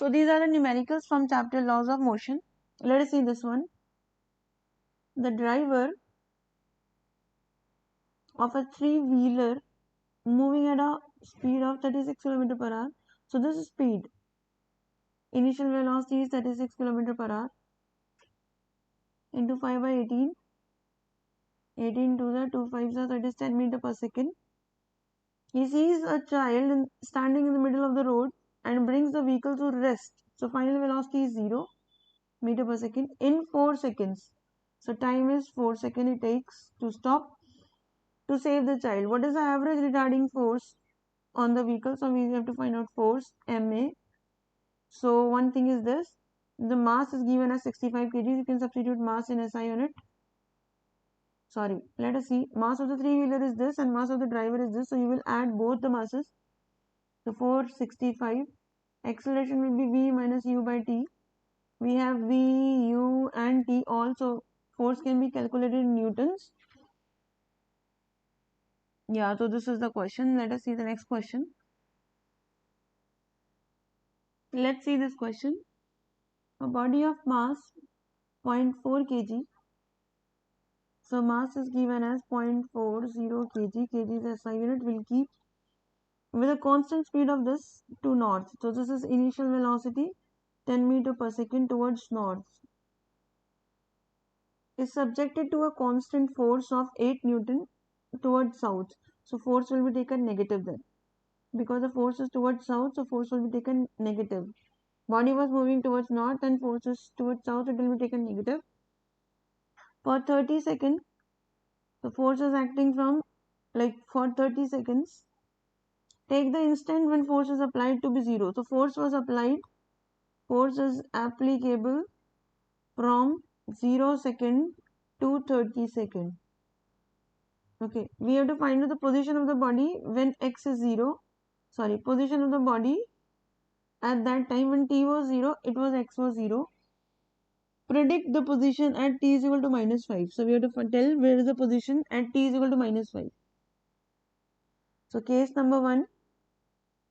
So these are the numericals from chapter Laws of Motion. Let us see this one. The driver of a three-wheeler moving at a speed of 36 km per hour. So this is speed. Initial velocity is 36 km per hour into 5 by 18. 18 to the 2 5s are, that is 10 meter per second. He sees a child standing in the middle of the road and brings the vehicle to rest. So final velocity is 0 meter per second in 4 seconds. So time is 4 seconds it takes to stop to save the child. What is the average retarding force on the vehicle? So we have to find out force MA. So one thing is this. The mass is given as 65 kg. You can substitute mass in SI unit. Sorry, let us see. Mass of the three-wheeler is this and mass of the driver is this. So you will add both the masses. So 465. Acceleration will be V minus U by T. We have V, U and T also. Force can be calculated in newtons. Yeah, so this is the question. Let us see the next question. Let's see this question. A body of mass 0.4 kg. So mass is given as 0.40 kg. Kg is SI unit. Will keep with a constant speed of this to north. So this is initial velocity 10 meter per second towards north. Is subjected to a constant force of 8 Newton towards south. So force will be taken negative then. Because the force is towards south, so force will be taken negative. Body was moving towards north and force is towards south, it will be taken negative. For 30 seconds, the force is acting from for 30 seconds. Take the instant when force is applied to be 0. So force was applied, force is applicable from 0 second to 30 second. Okay, we have to find out the position of the body when x is 0. Sorry, position of the body at that time when t was 0, it was x was 0. Predict the position at t is equal to minus 5. So we have to tell where is the position at t is equal to minus 5. So case number 1,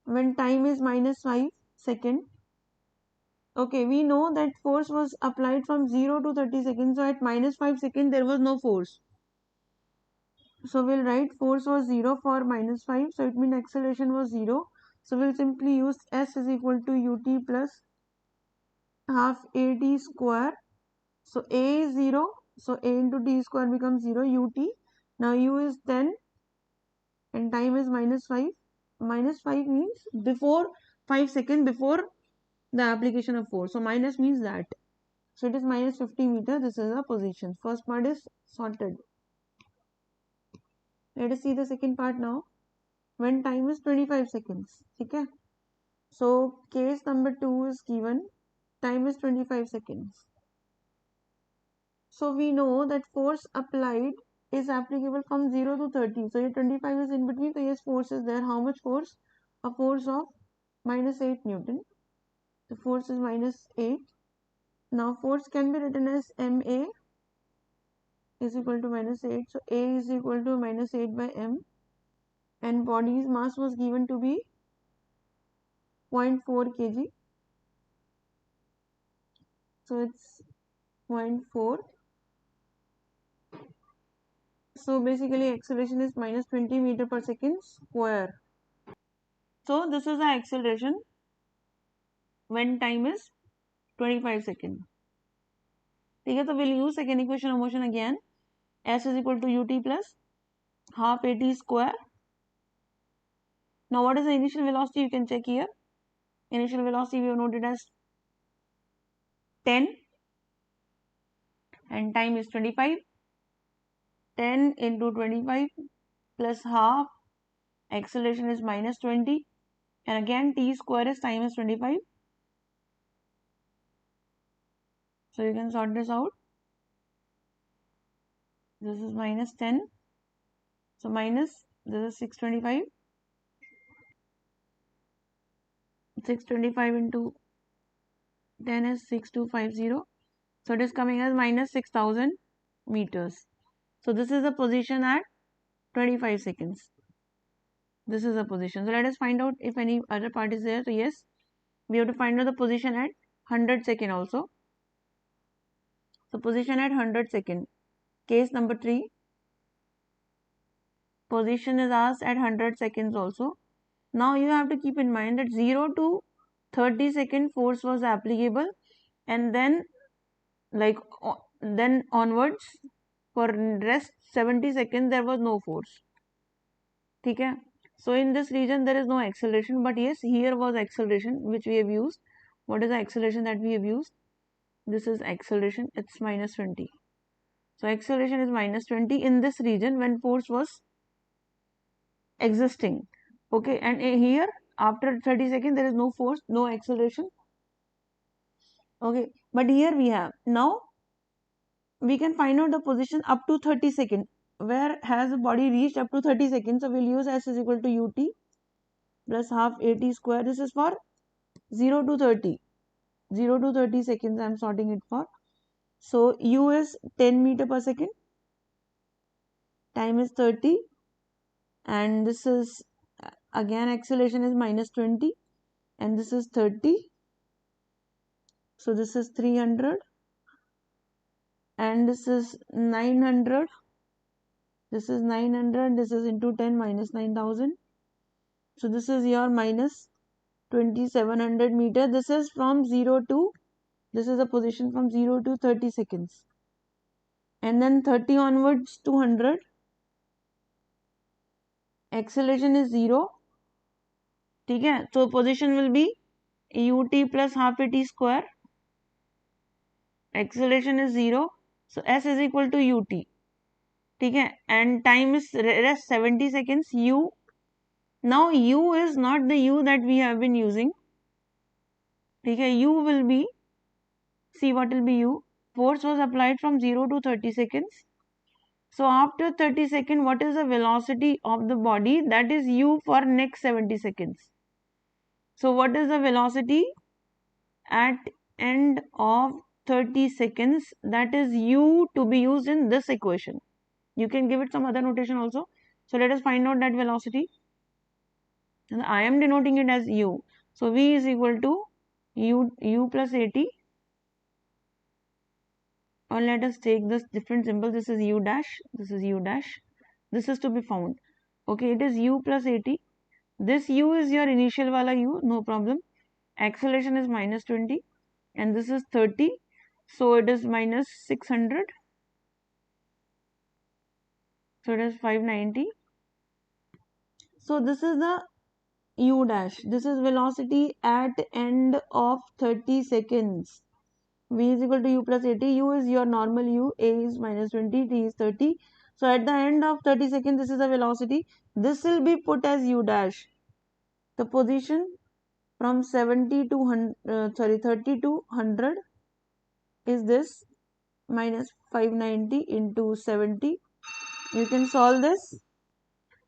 when time is minus 5 second. Okay, we know that force was applied from 0 to 30 seconds. So at minus 5 seconds, there was no force. So we'll write force was 0 for minus 5. So it means acceleration was 0. So we'll simply use S is equal to ut plus half at square. So a is 0. So a into t square becomes 0 ut. Now u is 10 and time is minus 5. Minus 5 means before 5 seconds before the application of force. So minus means that. So it is minus 50 meter. This is the position. First part is sorted. Let us see the second part now. When time is 25 seconds. Okay. So case number 2 is given. Time is 25 seconds. So we know that force applied is applicable from 0 to 30. So your 25 is in between. So yes, force is there. How much force? A force of minus 8 Newton. The force is minus 8. Now force can be written as MA is equal to minus 8. So A is equal to minus 8 by M. And body's mass was given to be 0.4 kg. So it's 0.4. So basically acceleration is minus 20 meter per second square. So this is the acceleration when time is 25 seconds. Okay, so we'll use second equation of motion again. S is equal to ut plus half at square. Now what is the initial velocity? You can check here. Initial velocity we have noted as 10 and time is 25. 10 into 25 plus half, acceleration is minus 20, and again t square is time is 25. So you can sort this out. This is minus 10. So minus, this is 625. 625 into 10 is 6250. So it is coming as minus 6000 meters. So this is the position at 25 seconds. This is the position. So let us find out if any other part is there. So yes, We have to find out the position at 100 second also. So position at 100 second. Case number 3. Position is asked at 100 seconds also. Now you have to keep in mind that 0 to 30 second force was applicable, and then then onwards for rest 70 seconds there was no force. Okay? So in this region there is no acceleration, but yes, here was acceleration which we have used. What is the acceleration that we have used? This is acceleration, it's minus 20. So acceleration is minus 20 in this region when force was existing. Okay, and here after 30 seconds there is no force, no acceleration. Okay, but here we have, now we can find out the position up to 30 seconds. Where has the body reached up to 30 seconds? So we'll use S is equal to ut plus half at square. This is for 0 to 30. 0 to 30 seconds I am sorting it for. So u is 10 meter per second. Time is 30. And this is again acceleration is minus 20. And this is 30. So this is 300. And this is 900. This is 900. This is into 10 minus 9,000. So this is your minus 2700 meter. This is from 0 to, this is a position from 0 to 30 seconds. And then 30 onwards to 100. Acceleration is 0. Okay, so position will be ut plus half at square. Acceleration is 0. So S is equal to ut. Okay, and time is rest 70 seconds. U. Now u is not the u that we have been using. Okay, u will be, see what will be u. Force was applied from 0 to 30 seconds. So after 30 seconds, what is the velocity of the body? That is u for next 70 seconds. So what is the velocity at end of 30 seconds? That is u to be used in this equation. You can give it some other notation also. So let us find out that velocity. And I am denoting it as u. So v is equal to u plus at. Or let us take this different symbol. This is u dash. This is u dash. This is to be found. Okay, it is u plus at. This u is your initial wala u, no problem. Acceleration is minus 20 and this is 30. So it is minus 600. So it is 590. So this is the u dash. This is velocity at end of 30 seconds. V is equal to u plus at. U is your normal u. A is minus 20. T is 30. So at the end of 30 seconds, this is the velocity. This will be put as u dash. The position from 70 to 30 to 100 is this, minus 590 into 70. You can solve this.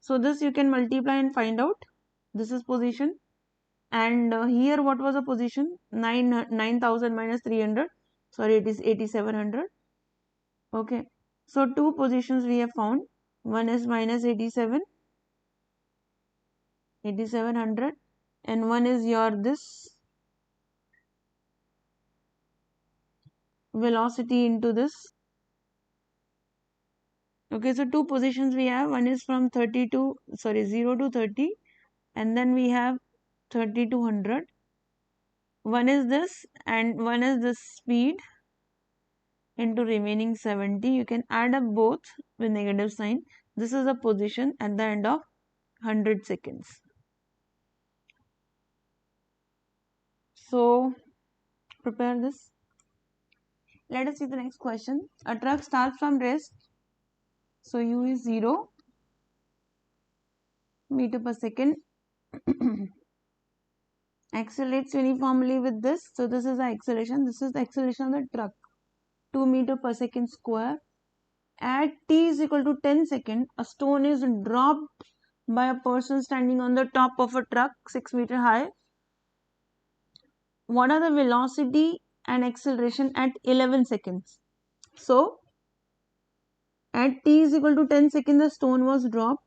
So this you can multiply and find out. This is position. And here what was the position? 9,000 minus 300. Sorry, it is 8,700. Okay. So two positions we have found. One is minus 8,700. And one is your this velocity into this. Okay, so two positions we have. One is from 0 to 30. And then we have 30 to 100. One is this and one is this speed into remaining 70. You can add up both with negative sign. This is the position at the end of 100 seconds. So prepare this. Let us see the next question. A truck starts from rest. So u is 0 meter per second. Accelerates uniformly with this. So this is the acceleration. This is the acceleration of the truck. 2 meter per second square. At t is equal to 10 seconds, a stone is dropped by a person standing on the top of a truck 6 meter high. What are the velocity and acceleration at 11 seconds? So at t is equal to 10 seconds, the stone was dropped.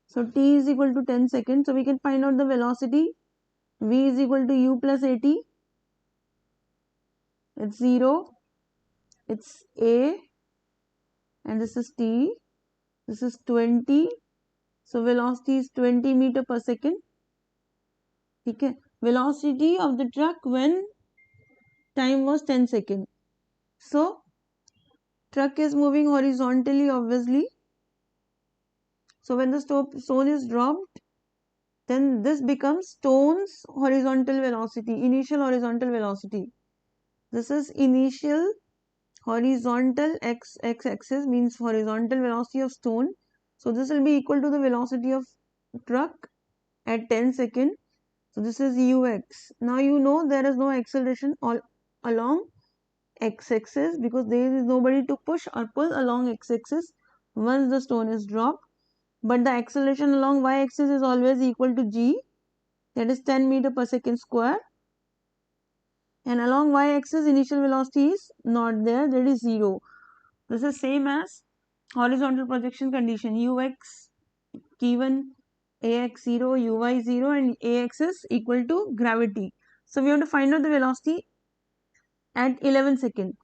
So t is equal to 10 seconds. So we can find out the velocity. V is equal to U plus AT. It's 0. It's A. And this is T. This is 20. So velocity is 20 meter per second. Okay. Velocity of the truck when time was 10 seconds. So truck is moving horizontally, obviously. So when the stone is dropped, then this becomes stone's horizontal velocity, initial horizontal velocity. This is initial horizontal x-axis means horizontal velocity of stone. So this will be equal to the velocity of truck at 10 seconds. So this is ux. Now you know there is no acceleration all along x-axis because there is nobody to push or pull along x-axis once the stone is dropped. But the acceleration along y-axis is always equal to g, that is 10 meter per second square. And along y-axis initial velocity is not there, that is 0. This is same as horizontal projection condition. Ux given ax 0, uy 0 and ax is equal to gravity. So we have to find out the velocity at 11 seconds.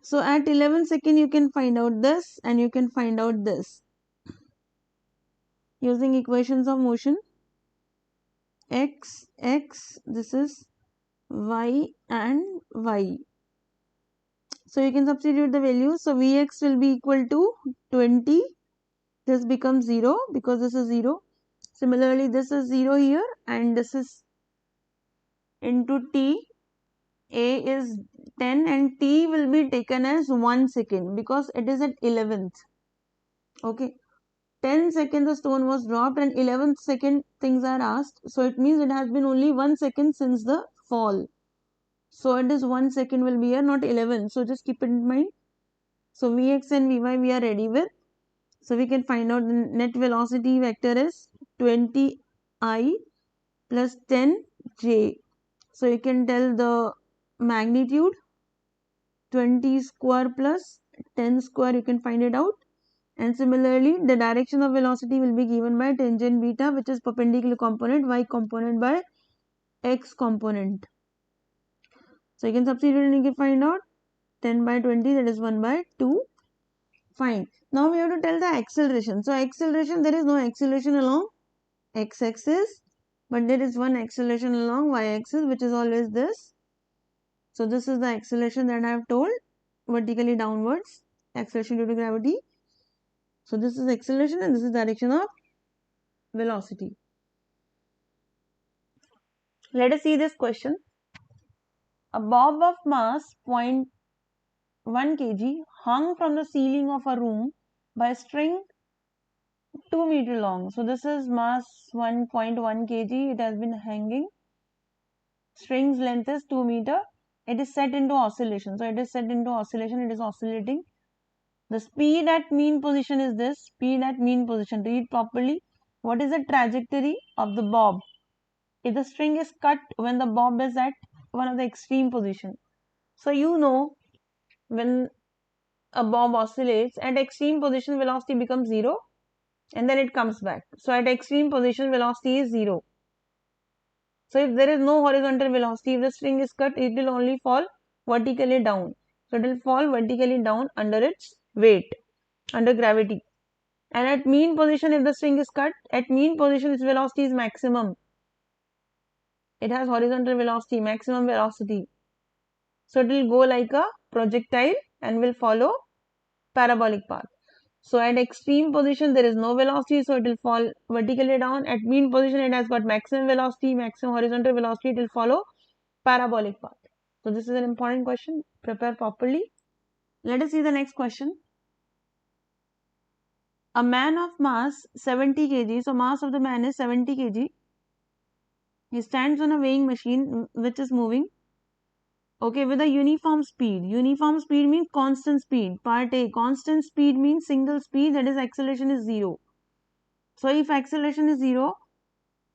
So at 11 seconds you can find out this and you can find out this using equations of motion. X, this is y and y. So you can substitute the values. So Vx will be equal to 20. This becomes 0 because this is 0. Similarly, this is 0 here and this is into t. A is 10 and t will be taken as 1 second because it is at 11th. Okay. 10 seconds the stone was dropped and 11th second things are asked. So it means it has been only 1 second since the fall. So it is 1 second will be here, not 11. So just keep it in mind. So Vx and Vy we are ready with. So we can find out the net velocity vector is 20I plus 10J. So you can tell the magnitude 20 square plus 10 square, you can find it out. And similarly, the direction of velocity will be given by tangent beta, which is perpendicular component, y component by x component. So you can substitute and you can find out 10 by 20, that is 1 by 2. Fine. Now we have to tell the acceleration. So acceleration, there is no acceleration along x-axis, but there is one acceleration along y-axis, which is always this. So this is the acceleration that I have told, vertically downwards, acceleration due to gravity. So this is acceleration and this is direction of velocity. Let us see this question. A bob of mass 0.1 kg hung from the ceiling of a room by a string 2 meter long. So this is mass 1.1 kg. It has been hanging. String's length is 2 meter. It is set into oscillation. So it is set into oscillation. It is oscillating. The speed at mean position is this. Speed at mean position. Read properly. What is the trajectory of the bob? If the string is cut when the bob is at one of the extreme position. So you know when a bob oscillates at extreme position velocity becomes 0 and then it comes back. So at extreme position velocity is 0. So if there is no horizontal velocity, if the string is cut, it will only fall vertically down. So it will fall vertically down under its weight, under gravity. And at mean position, if the string is cut, at mean position its velocity is maximum. It has horizontal velocity, maximum velocity. So it will go like a projectile and will follow parabolic path. So at extreme position there is no velocity, so it will fall vertically down. At mean position it has got maximum velocity, maximum horizontal velocity, it will follow parabolic path. So this is an important question. Prepare properly. Let us see the next question. A man of mass 70 kg, so mass of the man is 70 kg. He stands on a weighing machine which is moving. Okay, with a uniform speed. Uniform speed means constant speed. Part A, constant speed means single speed, that is acceleration is 0. So if acceleration is 0,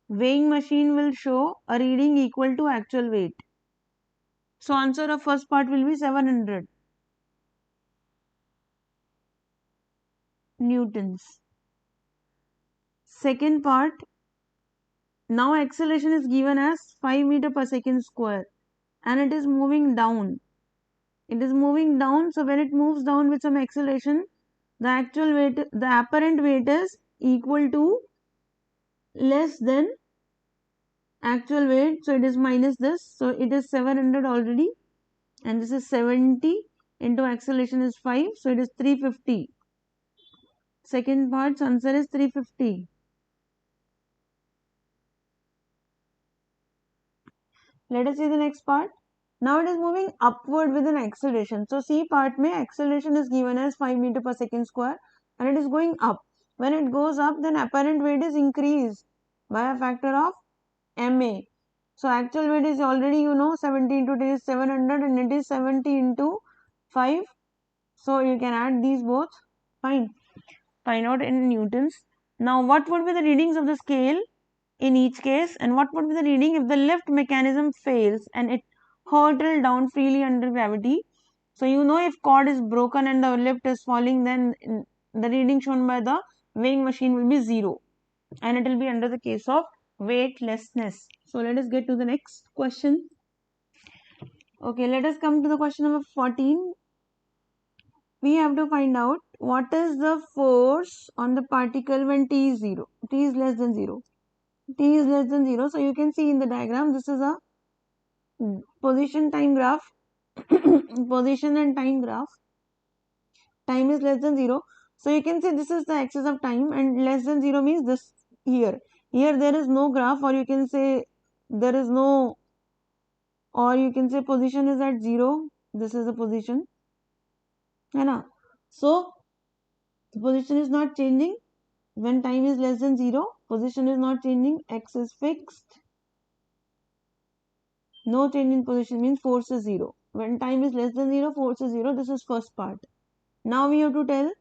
weighing machine will show a reading equal to actual weight. So answer of first part will be 700 newtons. Second part, Now acceleration is given as 5 meter per second square and it is moving down. It is moving down, so when it moves down with some acceleration, the actual weight, the apparent weight is equal to less than actual weight, so it is minus this, so it is 700 already, and this is 70 into acceleration is 5, so it is 350. Second part's answer is 350. Let us see the next part. Now it is moving upward with an acceleration. So C part mein acceleration is given as 5 meter per second square and it is going up. When it goes up, then apparent weight is increased by a factor of ma. So actual weight is already 70 into 10 is 700 and it is 70 into 5. So you can add these both. Fine. Find out in newtons. Now what would be the readings of the scale in each case, and what would be the reading if the lift mechanism fails and it hurtled down freely under gravity? So if cord is broken and the lift is falling, then the reading shown by the weighing machine will be 0 and it will be under the case of weightlessness. So let us get to the next question. Okay, let us come to the question number 14. We have to find out what is the force on the particle when t is 0. T is less than 0. T is less than 0. So you can see in the diagram, this is a position time graph. Position and time graph. Time is less than 0. So you can say this is the axis of time and less than 0 means this here. Here there is no graph, or you can say there is no, or you can say position is at 0. This is the position. So the position is not changing. When time is less than 0, position is not changing, x is fixed. No change in position means force is 0. When time is less than 0, force is 0. This is first part. Now we have to tell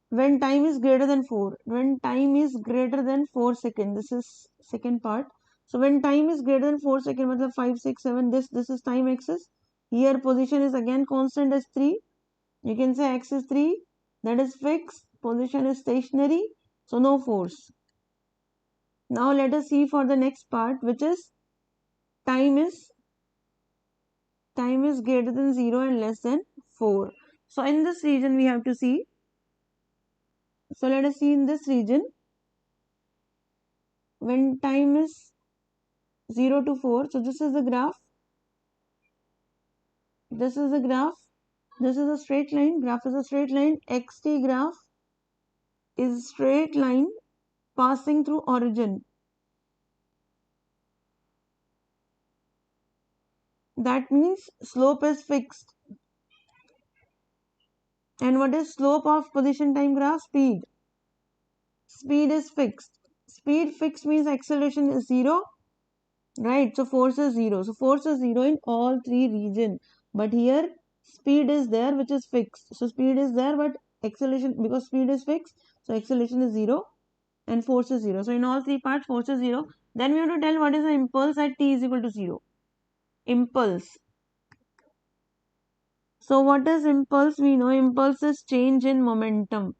when time is greater than 4. When time is greater than 4 seconds. This is second part. So when time is greater than 4 seconds, matlab 5, 6, 7, this is time axis. Here position is again constant as 3. You can say x is 3. That is fixed. Position is stationary. So no force. Now let us see for the next part, which is time is greater than 0 and less than 4. So in this region we have to see. So let us see in this region, when time is 0 to 4. So this is the graph. This is the graph. This is a straight line. Graph is a straight line. XT graph is straight line passing through origin. That means slope is fixed. And what is slope of position time graph? Speed. Speed is fixed. Speed fixed means acceleration is 0. Right, so force is 0. So force is 0 in all three regions. But here speed is there, which is fixed. So speed is there, but acceleration, because speed is fixed, so acceleration is 0 and force is 0. So in all three parts, force is 0. Then we have to tell what is the impulse at t is equal to 0. Impulse. So what is impulse? We know impulse is change in momentum.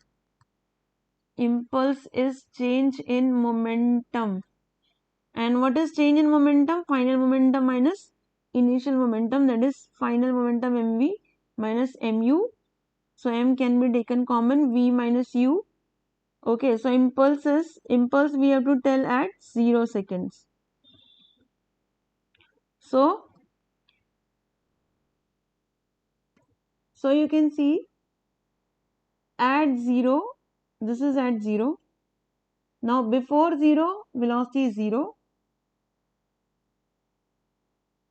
Impulse is change in momentum. And what is change in momentum? Final momentum minus initial momentum, that is final momentum mv minus mu. So m can be taken common, v minus u. Okay, so impulse we have to tell at 0 seconds. So you can see at 0, this is at 0. Now before 0, velocity is 0.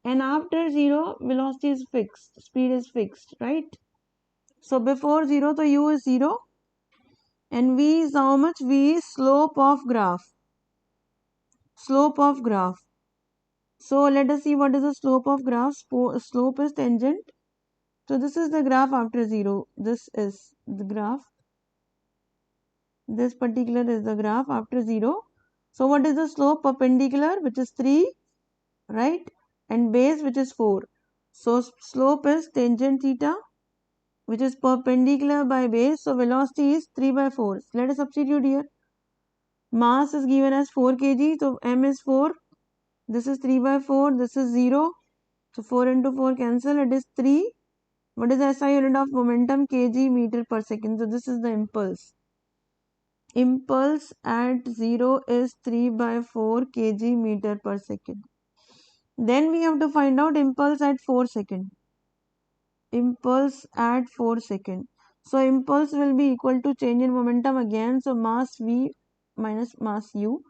And after 0, velocity is fixed, speed is fixed, right? So before 0, so u is 0. And v is how much? V is slope of graph. Slope of graph. So let us see what is the slope of graph. Slope is tangent. So this is the graph after 0. This is the graph. This particular is the graph after 0. So what is the slope? Perpendicular, which is 3, right? And base, which is 4. So slope is tangent theta, which is perpendicular by base. So velocity is 3 by 4. Let us substitute here. Mass is given as 4 kg, so m is 4. This is 3 by 4, this is 0. So 4 into 4 cancel, it is 3. What is the SI unit of momentum? Kg meter per second. So this is the impulse. Impulse at 0 is 3 by 4 kg meter per second. Then we have to find out impulse at 4 second. Impulse at 4 second. So impulse will be equal to change in momentum again. So mass V minus mass U.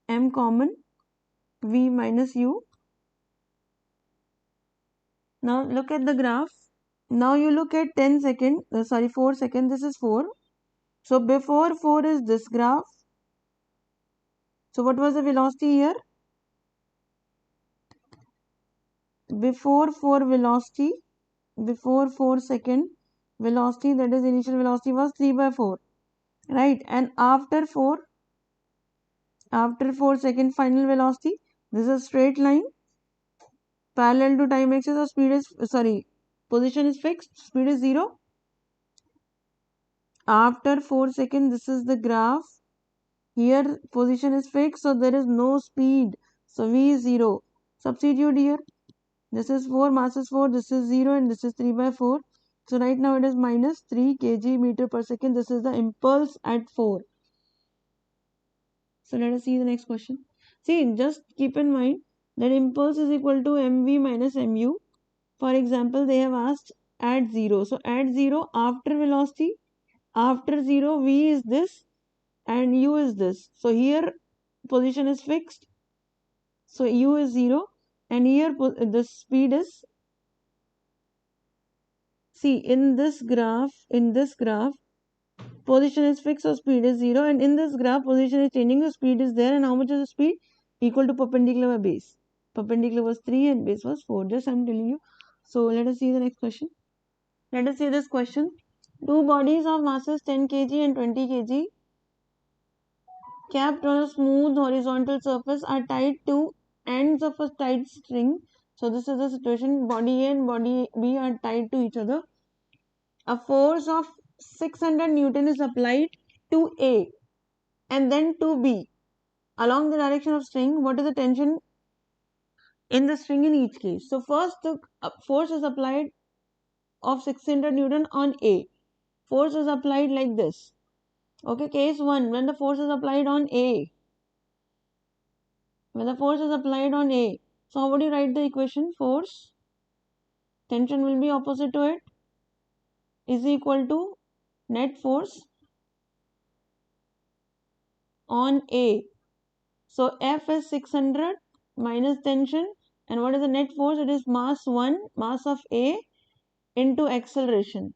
M common. V minus U. Now look at the graph. Now you look at 4 seconds. This is 4. So before 4 is this graph. So what was the velocity here? Before 4 velocity, before 4 second velocity, that is initial velocity was 3 by 4. Right? And after 4 second final velocity, this is a straight line parallel to time axis. So speed is, position is fixed, speed is 0. After 4 second, this is the graph. Here position is fixed, so there is no speed. So V is 0. Substitute here. This is 4, mass is 4, this is 0 and this is 3 by 4. So right now it is minus 3 kg meter per second. This is the impulse at 4. So let us see the next question. See, just keep in mind that impulse is equal to mv minus mu. For example, they have asked at 0. So at 0 after velocity, after 0 v is this and u is this. So here position is fixed. So u is 0 and here the speed is, see in this graph, position is fixed, so speed is 0, and in this graph position is changing, so speed is there, and how much is the speed? Equal to perpendicular by base. Perpendicular was 3 and base was 4. Just I'm telling you. So let us see the next question. Let us see this question. Two bodies of masses 10 kg and 20 kg capped on a smooth horizontal surface are tied to ends of a tight string. So this is the situation. Body A and body B are tied to each other. A force of 600 Newton is applied to A and then to B along the direction of string. What is the tension in the string in each case? So first the force is applied of 600 Newton on A. Force is applied like this. Okay, case 1, when the force is applied on A. When the force is applied on A. So how would you write the equation? Force, tension will be opposite to it, is equal to net force on A. So F is 600 minus tension, and what is the net force? It is mass 1, mass of A into acceleration.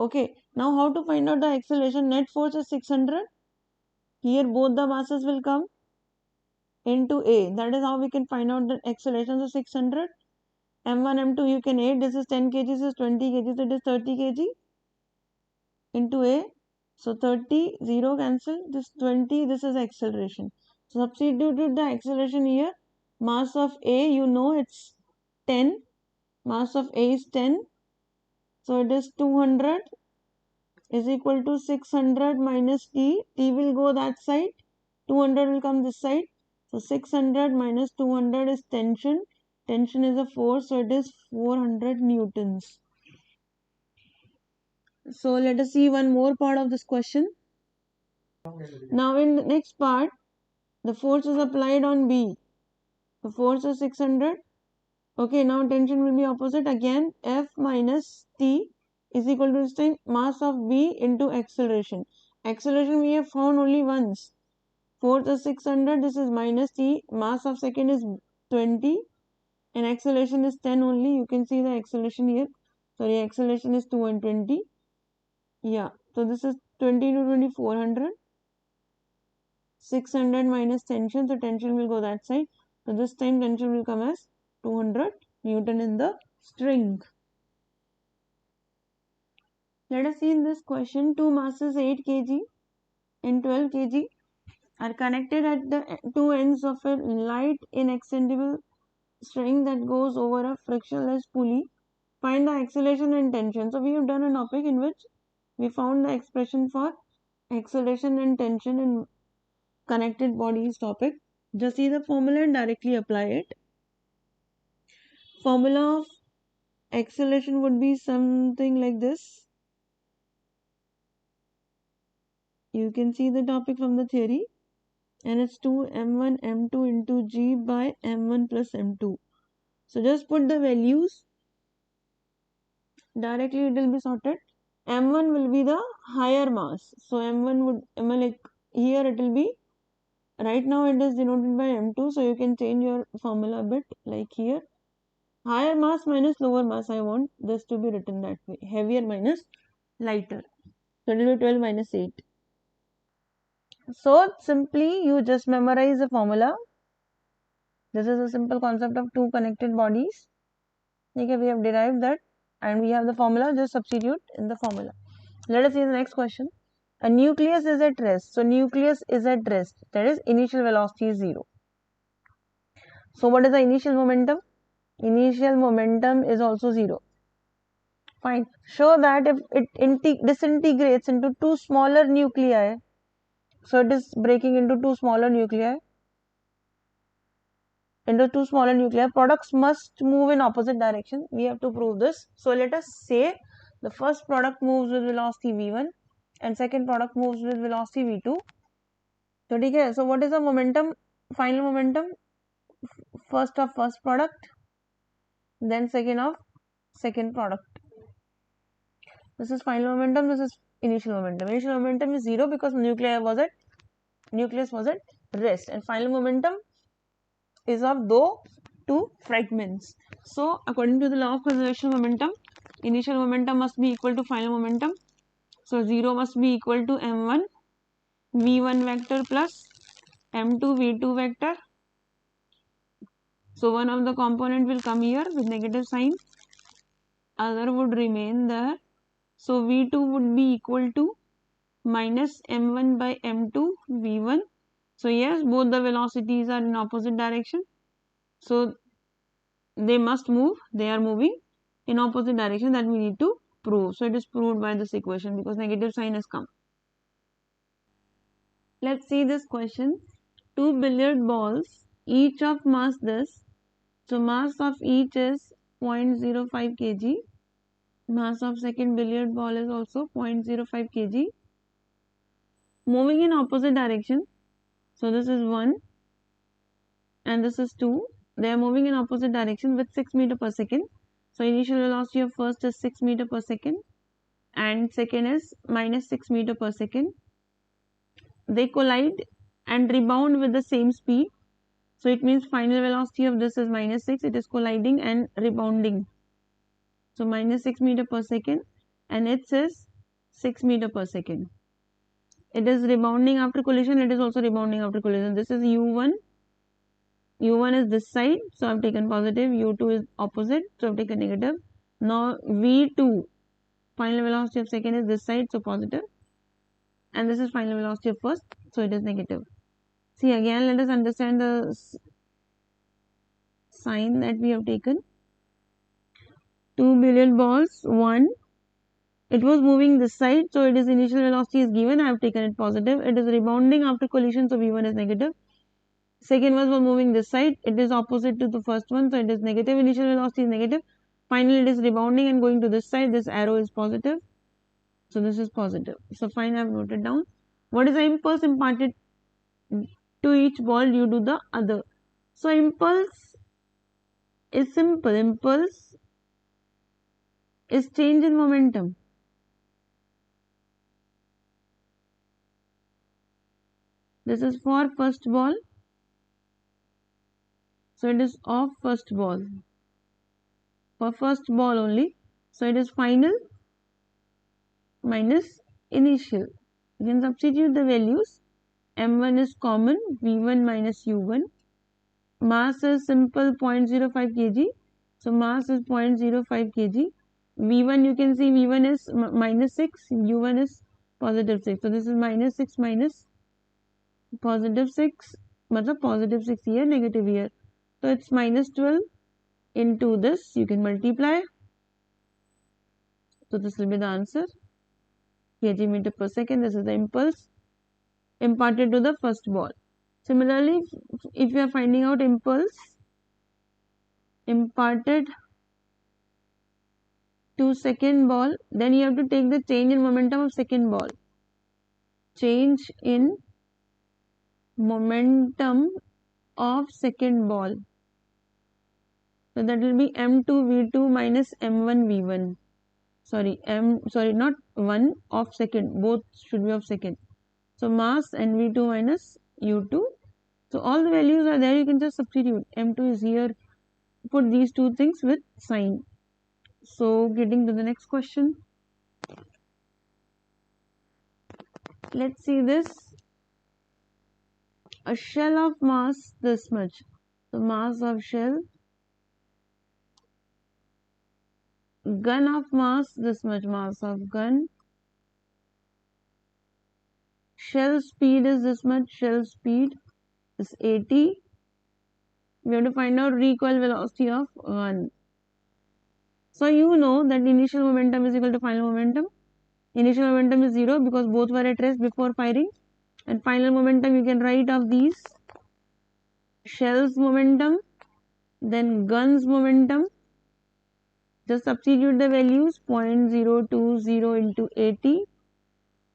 Okay, now how to find out the acceleration? Net force is 600. Here both the masses will come into A. That is how we can find out the acceleration. So 600, m1, m2 you can add. This is 10 kg, this is 20 kg, so it is 30 kg into A. So 30, 0 cancel, this 20, this is acceleration. So substitute the acceleration here. Mass of A, you know it's 10. Mass of A is 10. So it is 200 is equal to 600 minus T. T will go that side. 200 will come this side. So 600 minus 200 is tension. Tension is a force, so it is 400 newtons. So let us see one more part of this question. Now in the next part, the force is applied on B. The force is 600. Okay, now tension will be opposite again. F minus T is equal to this time mass of B into acceleration. Acceleration we have found only once. Force is 600. This is minus T. Mass of second is 20. And acceleration is 10 only. You can see the acceleration here. Sorry, acceleration is 2 and 20. Yeah, so this is 20 to 20, 400. 600 minus tension, so tension will go that side. So this time tension will come as 200 Newton in the string. Let us see in this question, two masses 8 kg and 12 kg are connected at the two ends of a light inextendable string that goes over a frictionless pulley. Find the acceleration and tension. So we have done a topic in which we found the expression for acceleration and tension in connected bodies topic. Just see the formula and directly apply it. Formula of acceleration would be something like this. You can see the topic from the theory, and it's 2m1 m2 into g by m1 plus m2. So just put the values. Directly it will be sorted. M1 will be the higher mass. So M1 would, like here it will be, right now it is denoted by M2. So you can change your formula a bit, like here. Higher mass minus lower mass, I want this to be written that way. Heavier minus lighter. So it will be 12 minus 8. So simply you just memorize the formula. This is a simple concept of two connected bodies. Okay, we have derived that and we have the formula, just substitute in the formula. Let us see the next question. A nucleus is at rest. So nucleus is at rest. That is initial velocity is 0. So what is the initial momentum? Initial momentum is also 0. Fine. Show that if it disintegrates into two smaller nuclei, so it is breaking into two smaller nuclei. Products must move in opposite direction. We have to prove this. So let us say the first product moves with velocity v1 and second product moves with velocity v2. So what is the momentum? Final momentum? First of first product, then second of second product. This is final momentum, this is initial momentum. Initial momentum is 0 because nucleus was at rest, and final momentum is of those two fragments. So according to the law of conservation of momentum, initial momentum must be equal to final momentum. So 0 must be equal to m1 v1 vector plus m2 v2 vector. So one of the component will come here with negative sign, other would remain there. So v2 would be equal to minus m1 by m2 v1. So yes, both the velocities are in opposite direction. So they must move, they are moving in opposite direction, that we need to prove. So it is proved by this equation because negative sign has come. Let's see this question. Two billiard balls, each of mass this. So mass of each is 0.05 kg. Mass of second billiard ball is also 0.05 kg. Moving in opposite direction. So this is 1 and this is 2. They are moving in opposite direction with 6 meter per second. So initial velocity of first is 6 meter per second and second is minus 6 meter per second. They collide and rebound with the same speed. So it means final velocity of this is minus 6. It is colliding and rebounding. So minus 6 meter per second and it is 6 meter per second. It is rebounding after collision. It is also rebounding after collision. This is U1. U1 is this side. So I have taken positive. U2 is opposite. So I have taken negative. Now V2, final velocity of second is this side. So positive. And this is final velocity of first. So it is negative. See again, let us understand the sign that we have taken. Two billiard balls. 1. It was moving this side, so it is initial velocity is given. I have taken it positive. It is rebounding after collision, so v1 is negative. Second one was moving this side. It is opposite to the first one, so it is negative. Initial velocity is negative. Finally, it is rebounding and going to this side. This arrow is positive. So this is positive. So fine, I have noted down. What is the impulse imparted to each ball due to the other? So impulse is simple. Impulse is change in momentum. This is for first ball. So it is of first ball. For first ball only. So it is final minus initial. You can substitute the values. M1 is common. V1 minus U1. Mass is simple 0.05 kg. So mass is 0.05 kg. V1 you can see V1 is minus 6. U1 is positive 6. So this is minus 6 minus positive 6. Matlab positive 6 here, negative here. So it's minus 12 into this. You can multiply. So this will be the answer. Kg meter per second. This is the impulse. imparted to the first ball. Similarly, if you are finding out impulse imparted to second ball, then you have to take the change in momentum of second ball. Change in momentum of second ball. So that will be m2v2 minus m1v1. Sorry, not 1 of second. Both should be of second. So mass nv2 minus u2. So all the values are there. You can just substitute. m2 is here. Put these two things with sign. So getting to the next question. Let's see this. A shell of mass this much. The mass of shell. Gun of mass this much. Mass of gun. Shell speed is this much. Shell speed is 80. We have to find out recoil velocity of gun. So you know that initial momentum is equal to final momentum. Initial momentum is 0 because both were at rest before firing. And final momentum you can write of these. Shell's momentum, then gun's momentum. Just substitute the values 0.020 into 80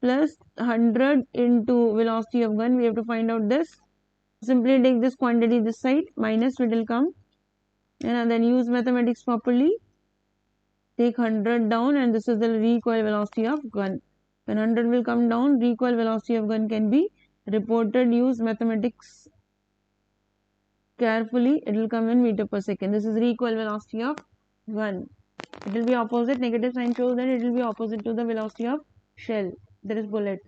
plus 100 into velocity of gun. We have to find out this. Simply take this quantity this side, minus it will come. And then use mathematics properly. Take 100 down and this is the recoil velocity of gun. When 100 will come down, recoil velocity of gun can be reported. Use mathematics carefully. It will come in meter per second. This is recoil velocity of gun. It will be opposite. Negative sign shows that it will be opposite to the velocity of shell. That is bullet.